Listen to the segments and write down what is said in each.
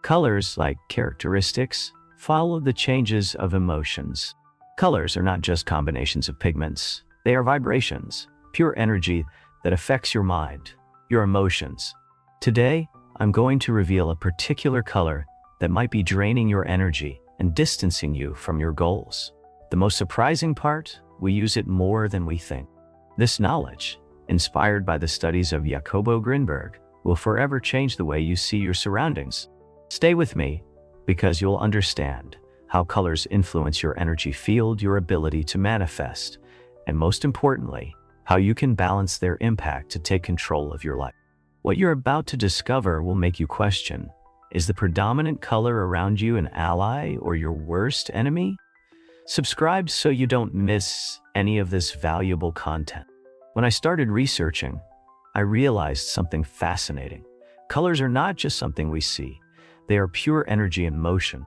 Colors, like characteristics, follow the changes of emotions. Colors are not just combinations of pigments. They are vibrations, pure energy that affects your mind, your emotions. Today, I'm going to reveal a particular color that might be draining your energy and distancing you from your goals. The most surprising part, we use it more than we think. This knowledge, inspired by the studies of Jacobo Grinberg, will forever change the way you see your surroundings. Stay with me, because you'll understand how colors influence your energy field, your ability to manifest, and most importantly, how you can balance their impact to take control of your life. What you're about to discover will make you question, is the predominant color around you an ally or your worst enemy? Subscribe so you don't miss any of this valuable content. When I started researching, I realized something fascinating. Colors are not just something we see. They are pure energy in motion.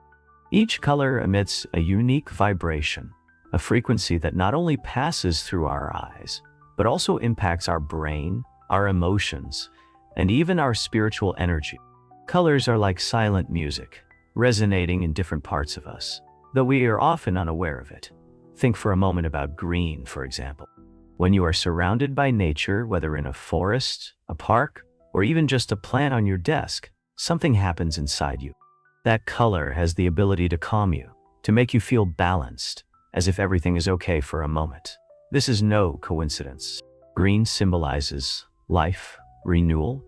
Each color emits a unique vibration, a frequency that not only passes through our eyes, but also impacts our brain, our emotions, and even our spiritual energy. Colors are like silent music, resonating in different parts of us, though we are often unaware of it. Think for a moment about green, for example. When you are surrounded by nature, whether in a forest, a park, or even just a plant on your desk, something happens inside you. That color has the ability to calm you, to make you feel balanced, as if everything is okay for a moment. This is no coincidence. Green symbolizes life, renewal,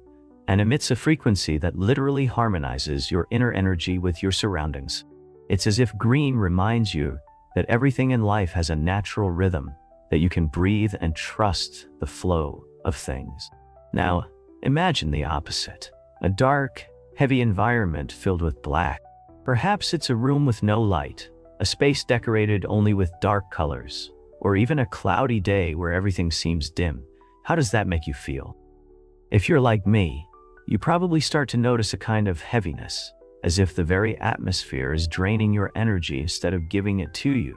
and emits a frequency that literally harmonizes your inner energy with your surroundings. It's as if green reminds you that everything in life has a natural rhythm, that you can breathe and trust the flow of things. Now, imagine the opposite. A dark, heavy environment filled with black. Perhaps it's a room with no light, a space decorated only with dark colors, or even a cloudy day where everything seems dim. How does that make you feel? If you're like me, you probably start to notice a kind of heaviness, as if the very atmosphere is draining your energy instead of giving it to you.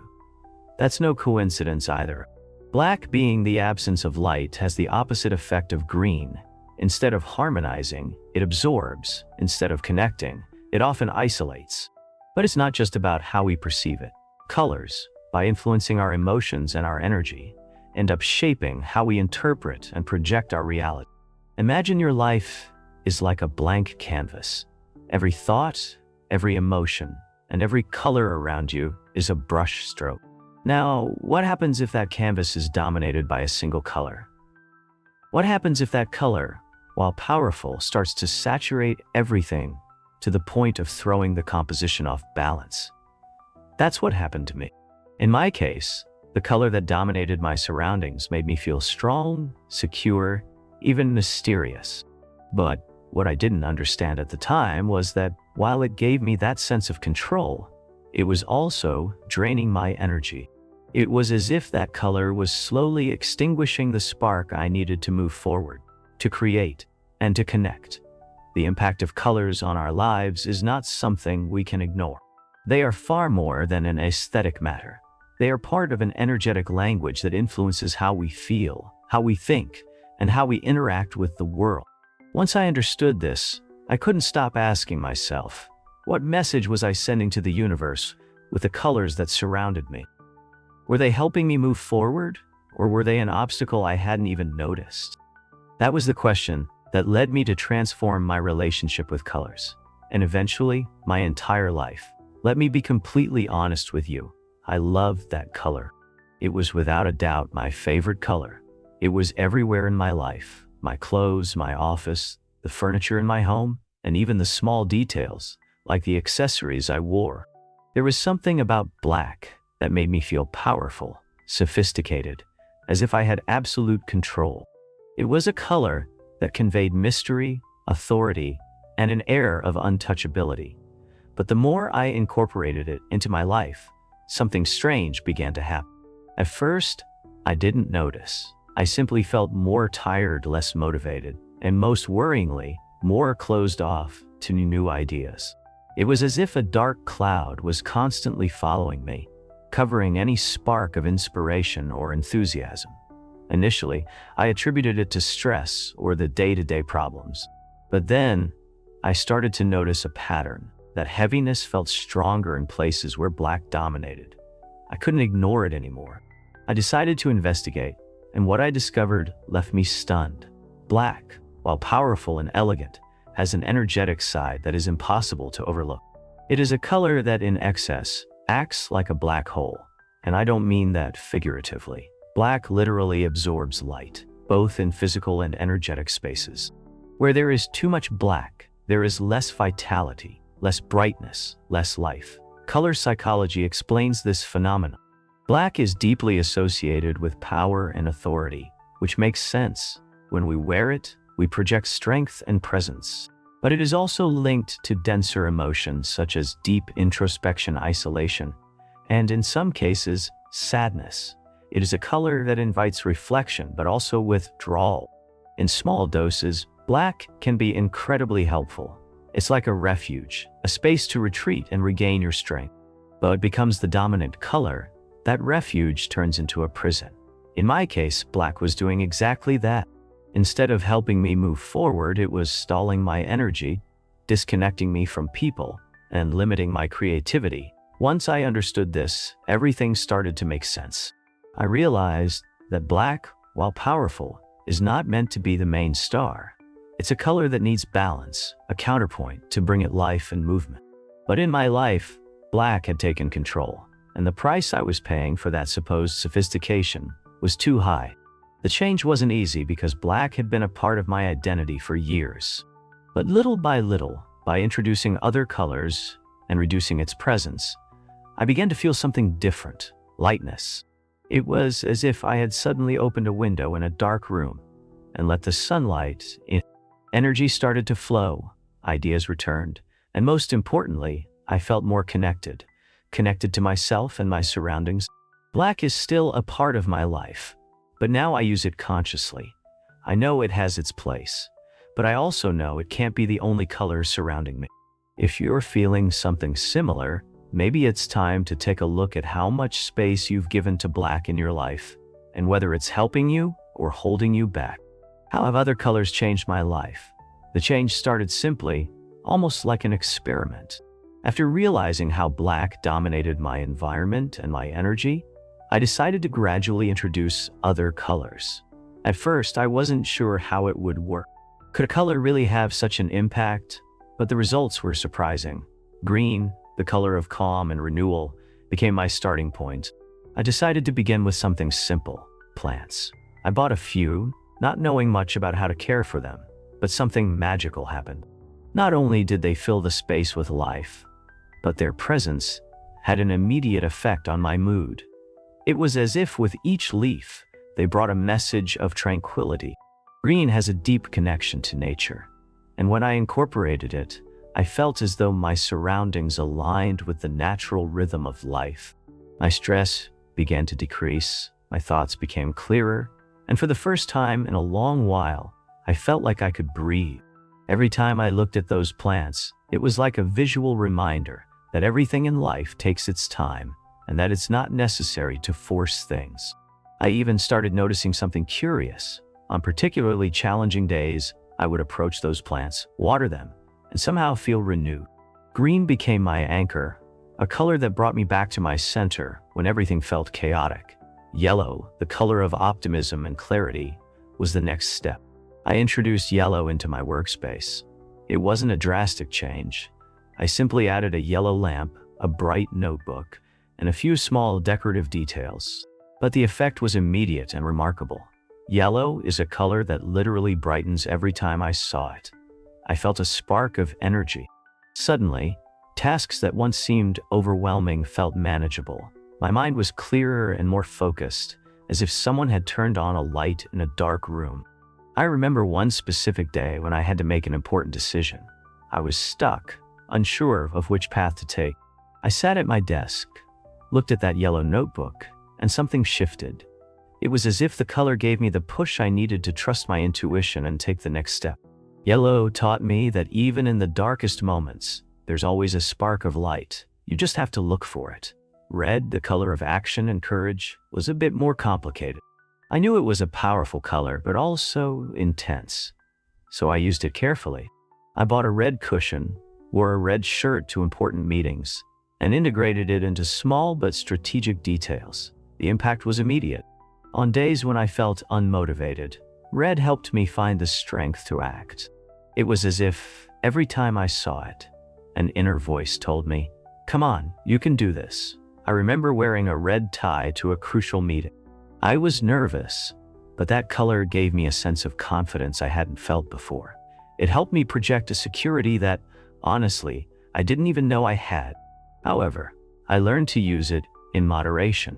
That's no coincidence either. Black, being the absence of light, has the opposite effect of green. Instead of harmonizing, it absorbs. Instead of connecting, it often isolates. But it's not just about how we perceive it. Colors, by influencing our emotions and our energy, end up shaping how we interpret and project our reality. Imagine your life is like a blank canvas. Every thought, every emotion, and every color around you is a brush stroke. Now, what happens if that canvas is dominated by a single color? What happens if that color, while powerful, starts to saturate everything to the point of throwing the composition off balance? That's what happened to me. In my case, the color that dominated my surroundings made me feel strong, secure, even mysterious. But what I didn't understand at the time was that while it gave me that sense of control, it was also draining my energy. It was as if that color was slowly extinguishing the spark I needed to move forward, to create, and to connect. The impact of colors on our lives is not something we can ignore. They are far more than an aesthetic matter. They are part of an energetic language that influences how we feel, how we think, and how we interact with the world. Once I understood this, I couldn't stop asking myself, what message was I sending to the universe with the colors that surrounded me? Were they helping me move forward, or were they an obstacle I hadn't even noticed? That was the question that led me to transform my relationship with colors, and eventually, my entire life. Let me be completely honest with you. I loved that color. It was without a doubt my favorite color. It was everywhere in my life. My clothes, my office, the furniture in my home, and even the small details, like the accessories I wore. There was something about black that made me feel powerful, sophisticated, as if I had absolute control. It was a color that conveyed mystery, authority, and an air of untouchability. But the more I incorporated it into my life, something strange began to happen. At first, I didn't notice. I simply felt more tired, less motivated, and most worryingly, more closed off to new ideas. It was as if a dark cloud was constantly following me, covering any spark of inspiration or enthusiasm. Initially, I attributed it to stress or the day-to-day problems. But then, I started to notice a pattern. That heaviness felt stronger in places where black dominated. I couldn't ignore it anymore. I decided to investigate, and what I discovered left me stunned. Black, while powerful and elegant, has an energetic side that is impossible to overlook. It is a color that in excess acts like a black hole, and I don't mean that figuratively. Black literally absorbs light, both in physical and energetic spaces. Where there is too much black, there is less vitality, less brightness, less life. Color psychology explains this phenomenon. Black is deeply associated with power and authority, which makes sense. When we wear it, we project strength and presence. But it is also linked to denser emotions such as deep introspection, isolation, and in some cases, sadness. It is a color that invites reflection but also withdrawal. In small doses, black can be incredibly helpful. It's like a refuge, a space to retreat and regain your strength. But it becomes the dominant color, that refuge turns into a prison. In my case, black was doing exactly that. Instead of helping me move forward, it was stalling my energy, disconnecting me from people, and limiting my creativity. Once I understood this, everything started to make sense. I realized that black, while powerful, is not meant to be the main star. It's a color that needs balance, a counterpoint to bring it life and movement. But in my life, black had taken control, and the price I was paying for that supposed sophistication was too high. The change wasn't easy because black had been a part of my identity for years. But little, by introducing other colors and reducing its presence, I began to feel something different, lightness. It was as if I had suddenly opened a window in a dark room and let the sunlight in. Energy started to flow, ideas returned, and most importantly, I felt more connected to myself and my surroundings. Black is still a part of my life, but now I use it consciously. I know it has its place, but I also know it can't be the only color surrounding me. If you're feeling something similar, maybe it's time to take a look at how much space you've given to black in your life, and whether it's helping you or holding you back. How have other colors changed my life? The change started simply, almost like an experiment. After realizing how black dominated my environment and my energy, I decided to gradually introduce other colors. At first, I wasn't sure how it would work. Could a color really have such an impact? But the results were surprising. Green, the color of calm and renewal, became my starting point. I decided to begin with something simple: plants. I bought a few, not knowing much about how to care for them, but something magical happened. Not only did they fill the space with life, but their presence had an immediate effect on my mood. It was as if with each leaf, they brought a message of tranquility. Green has a deep connection to nature, and when I incorporated it, I felt as though my surroundings aligned with the natural rhythm of life. My stress began to decrease, my thoughts became clearer, and for the first time in a long while, I felt like I could breathe. Every time I looked at those plants, it was like a visual reminder that everything in life takes its time and that it's not necessary to force things. I even started noticing something curious. On particularly challenging days, I would approach those plants, water them, and somehow feel renewed. Green became my anchor, a color that brought me back to my center when everything felt chaotic. Yellow, the color of optimism and clarity, was the next step. I introduced yellow into my workspace. It wasn't a drastic change. I simply added a yellow lamp, a bright notebook, and a few small decorative details. But the effect was immediate and remarkable. Yellow is a color that literally brightens every time I saw it. I felt a spark of energy. Suddenly, tasks that once seemed overwhelming felt manageable. My mind was clearer and more focused, as if someone had turned on a light in a dark room. I remember one specific day when I had to make an important decision. I was stuck, unsure of which path to take. I sat at my desk, looked at that yellow notebook, and something shifted. It was as if the color gave me the push I needed to trust my intuition and take the next step. Yellow taught me that even in the darkest moments, there's always a spark of light. You just have to look for it. Red, the color of action and courage, was a bit more complicated. I knew it was a powerful color, but also intense. So I used it carefully. I bought a red cushion, wore a red shirt to important meetings, and integrated it into small but strategic details. The impact was immediate. On days when I felt unmotivated, red helped me find the strength to act. It was as if every time I saw it, an inner voice told me, "Come on, you can do this." I remember wearing a red tie to a crucial meeting. I was nervous, but that color gave me a sense of confidence I hadn't felt before. It helped me project a security that, honestly, I didn't even know I had. However, I learned to use it in moderation.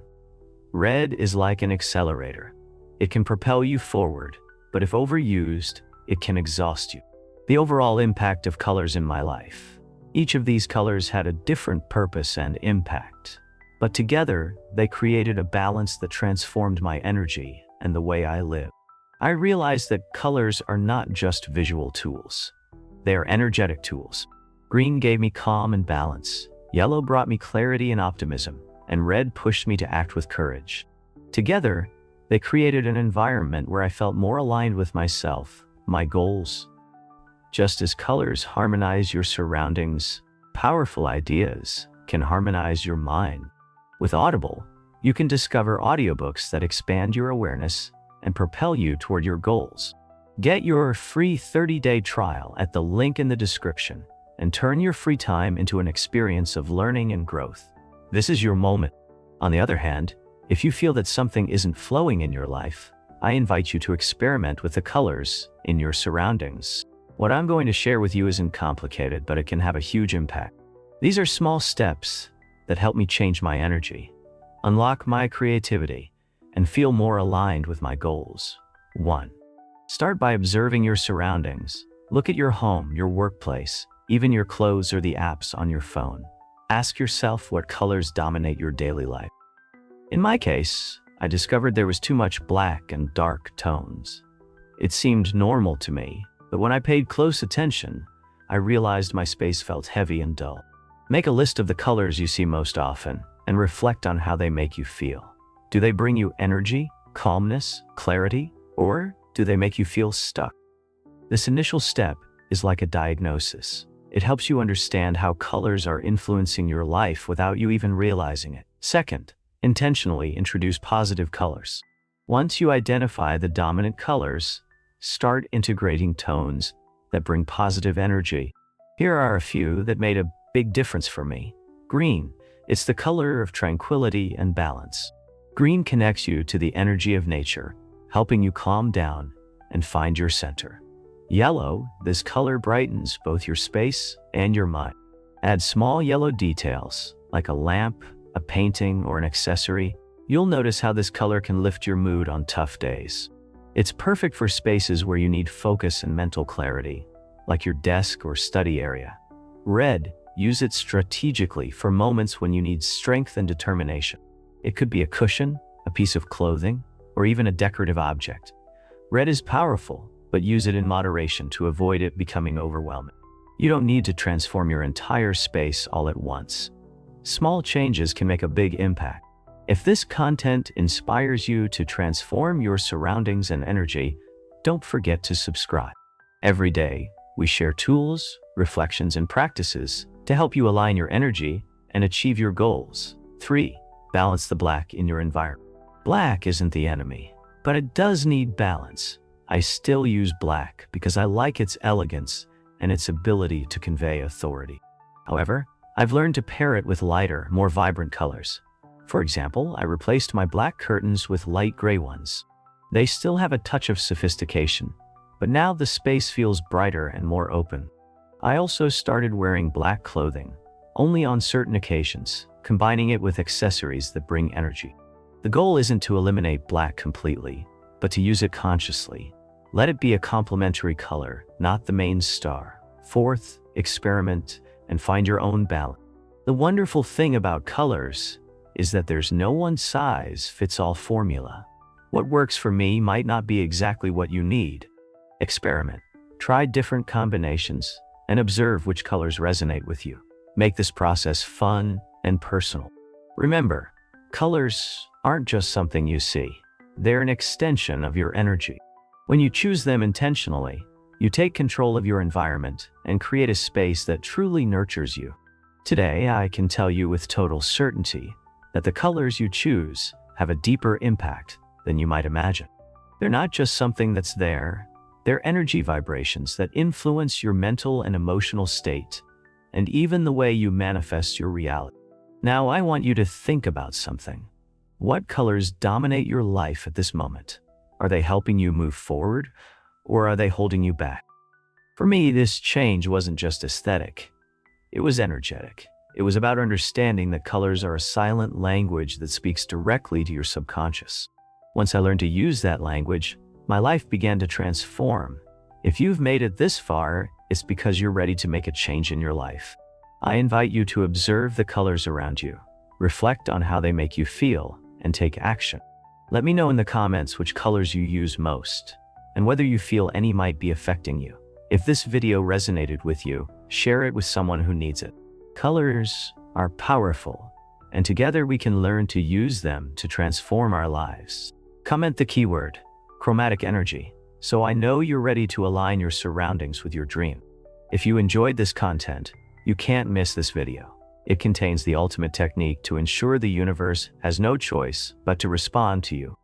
Red is like an accelerator. It can propel you forward, but if overused, it can exhaust you. The overall impact of colors in my life. Each of these colors had a different purpose and impact, but together they created a balance that transformed my energy and the way I live. I realized that colors are not just visual tools. They are energetic tools. Green gave me calm and balance. Yellow brought me clarity and optimism, and red pushed me to act with courage. Together, they created an environment where I felt more aligned with myself, my goals. Just as colors harmonize your surroundings, powerful ideas can harmonize your mind. With Audible, you can discover audiobooks that expand your awareness and propel you toward your goals. Get your free 30-day trial at the link in the description and turn your free time into an experience of learning and growth. This is your moment. On the other hand, if you feel that something isn't flowing in your life, I invite you to experiment with the colors in your surroundings. What I'm going to share with you isn't complicated, but it can have a huge impact. These are small steps that help me change my energy, unlock my creativity, and feel more aligned with my goals. 1. Start by observing your surroundings. Look at your home, your workplace, even your clothes or the apps on your phone. Ask yourself what colors dominate your daily life. In my case, I discovered there was too much black and dark tones. It seemed normal to me, but when I paid close attention, I realized my space felt heavy and dull. Make a list of the colors you see most often and reflect on how they make you feel. Do they bring you energy, calmness, clarity, or do they make you feel stuck? This initial step is like a diagnosis. It helps you understand how colors are influencing your life without you even realizing it. Second, intentionally introduce positive colors. Once you identify the dominant colors, start integrating tones that bring positive energy. Here are a few that made a big difference for me. Green. It's the color of tranquility and balance. Green connects you to the energy of nature, helping you calm down and find your center. Yellow. This color brightens both your space and your mind. Add small yellow details, like a lamp, a painting, or an accessory. You'll notice how this color can lift your mood on tough days. It's perfect for spaces where you need focus and mental clarity, like your desk or study area. Red. Use it strategically for moments when you need strength and determination. It could be a cushion, a piece of clothing, or even a decorative object. Red is powerful, but use it in moderation to avoid it becoming overwhelming. You don't need to transform your entire space all at once. Small changes can make a big impact. If this content inspires you to transform your surroundings and energy, don't forget to subscribe. Every day, we share tools, reflections, and practices to help you align your energy and achieve your goals. 3. Balance the black in your environment. Black isn't the enemy, but it does need balance. I still use black because I like its elegance and its ability to convey authority. However, I've learned to pair it with lighter, more vibrant colors. For example, I replaced my black curtains with light gray ones. They still have a touch of sophistication, but now the space feels brighter and more open. I also started wearing black clothing, only on certain occasions, combining it with accessories that bring energy. The goal isn't to eliminate black completely, but to use it consciously. Let it be a complementary color, not the main star. 4th, experiment and find your own balance. The wonderful thing about colors is that there's no one-size-fits-all formula. What works for me might not be exactly what you need. Experiment. Try different combinations and observe which colors resonate with you. Make this process fun and personal. Remember, colors aren't just something you see. They're an extension of your energy. When you choose them intentionally, You take control of your environment and create a space that truly nurtures you. Today, I can tell you with total certainty that the colors you choose have a deeper impact than you might imagine. They're not just something that's there, they're energy vibrations that influence your mental and emotional state, and even the way you manifest your reality. Now, I want you to think about something. What colors dominate your life at this moment? Are they helping you move forward, or are they holding you back? For me, this change wasn't just aesthetic. It was energetic. It was about understanding that colors are a silent language that speaks directly to your subconscious. Once I learned to use that language, my life began to transform. If you've made it this far, it's because you're ready to make a change in your life. I invite you to observe the colors around you, reflect on how they make you feel, and take action. Let me know in the comments which colors you use most, and whether you feel any might be affecting you. If this video resonated with you, share it with someone who needs it. Colors are powerful, and together we can learn to use them to transform our lives. Comment the keyword, chromatic energy, so I know you're ready to align your surroundings with your dream. If you enjoyed this content, you can't miss this video. It contains the ultimate technique to ensure the universe has no choice but to respond to you.